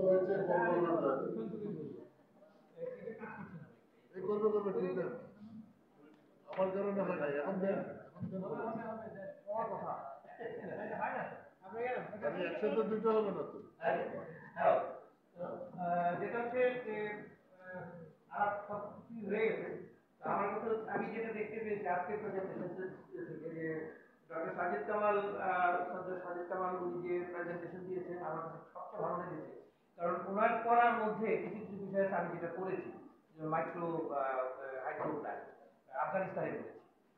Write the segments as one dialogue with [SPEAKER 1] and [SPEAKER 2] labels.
[SPEAKER 1] হয়েছে এই করবে করবে ঠিক দেন আমার কারণে হয় নাই এখন দেন একসাথে দিতে হবে না তো
[SPEAKER 2] যেটা হচ্ছে যে আমার কাছে আমি যেটা দেখতে পেয়েছি আজকে প্রেজেন্টেশন থেকে যে ডক্টর সাজিদ কামাল সাজিদ কামাল উনি যে প্রেজেন্টেশন দিয়েছেন আমার কাছে সবচেয়ে ভালো লেগেছে কারণ ওনার করার মধ্যে কিছু কিছু বিষয়ে আমি যেটা করেছি মাইক্রো হাইড্রো প্ল্যান্ট আফগানিস্তানে করেছি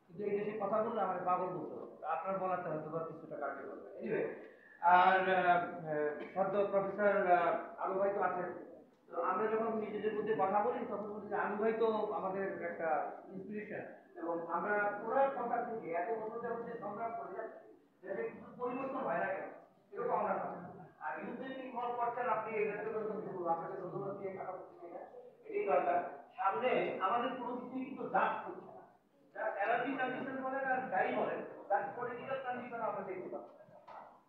[SPEAKER 2] কিন্তু এই দেশে কথা বললে আমার পাগল বলতে হবে আপনার বলাতে হয়তো বা কিছুটা কার্যকর এনিওয়ে আর সদ্য প্রফেসর আলু ভাই তো আছেন তো আমরা যখন নিজেদের মধ্যে কথা বলি তখন বলি যে আলু ভাই তো আমাদের একটা ইন্সপিরেশন এবং আমরা ওনার কথা থেকে এত বছরের মধ্যে সংগ্রাম করে যাচ্ছি যাতে কিছু পরিবর্তন হয় না কেন এরকম আমরা আর ইউথদের ইনভলভ করছেন আপনি এটার জন্য আপনাকে ধন্যবাদ দিয়ে কথা বলছি এটাই দরকার সামনে আমাদের কোনো কিছুই কিন্তু দাস করছে না যারা এনার্জি ট্রানজিশন বলেন আর যাই বলেন তার পলিটিক্যাল ট্রানজিশন আমরা দেখতে পাচ্ছি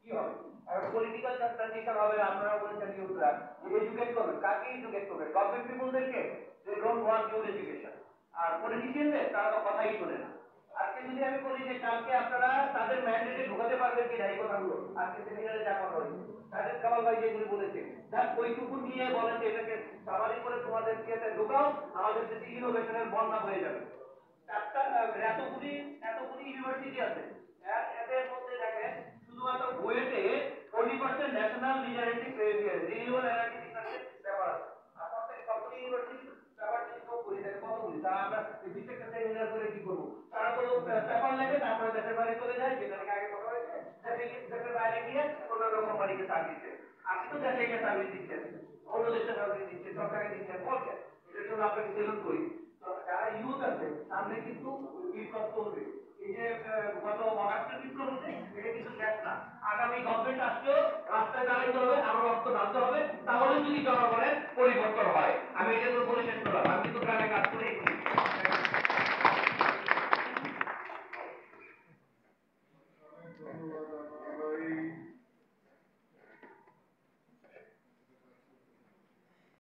[SPEAKER 2] কি হবে আর পলিটিক্যাল ট্রানজিশন হবে আপনারা বলেছেন ইউথরা এডুকেট করবেন কাকে এডুকেট করবেন গভর্নমেন্ট পিপলদেরকে they don't want your education আর পলিটিশিয়ানদের তারা তো কথাই শোনে না আজকে যদি আমি বলি যে কালকে আপনারা তাদের ম্যান্ডেটে ঢোকাতে পারবেন কি এই কথাগুলো আজকে সেমিনারে যা কথা হয়েছে সাজিদ কামাল ভাই যেগুলি বলেছে তার ওইটুকু নিয়ে বলেন যে এটাকে সামারি করে তোমাদের ইয়েতে ঢোকাও আমাদের দেশে ইনোভেশনের বন্যা হয়ে যাবে চারটা এতগুলি ইউনিভার্সিটি আছে এদের মধ্যে দেখেন শুধুমাত্র বুয়েটে 40% ন্যাশনাল রিনিউয়েবল এনার্জি ব্যাপার আছে আর প্রত্যেক সবগুলি ইউনিভার্সিটি ব্যাপার যদি কেউ করি তাহলে কত বলি তা আমরা বিশেষ সেমিনার করে কি করবো তারা তো পেপার লেগে তারপরে দেশের বাইরে চলে যায় যেটা আগে কথা হয়েছে দেশের বাইরে গিয়ে কোনো কোম্পানিকে সার্ভিস দেয় আপনি তো দেশে গিয়ে সার্ভিস দিচ্ছেন অন্য দেশে সার্ভিস দিচ্ছেন সরকারি দিচ্ছেন বলছেন এটার জন্য আপনাকে সেলুট করি যারা ইউথ আছে সামনে কিন্তু বিপ্লব চলবে এই যে গত অগাস্টের বিপ্লব হচ্ছে এটা কিন্তু শেষ না আগামী গভর্নমেন্ট আসলেও রাস্তায় দাঁড়াইতে হবে আরো রক্ত ঢালতে হবে তাহলে যদি জনগণের পরিবর্তন হয় আমি এটা তো বলে শেষ করলাম আমি কিন্তু গ্রামে কাজ করি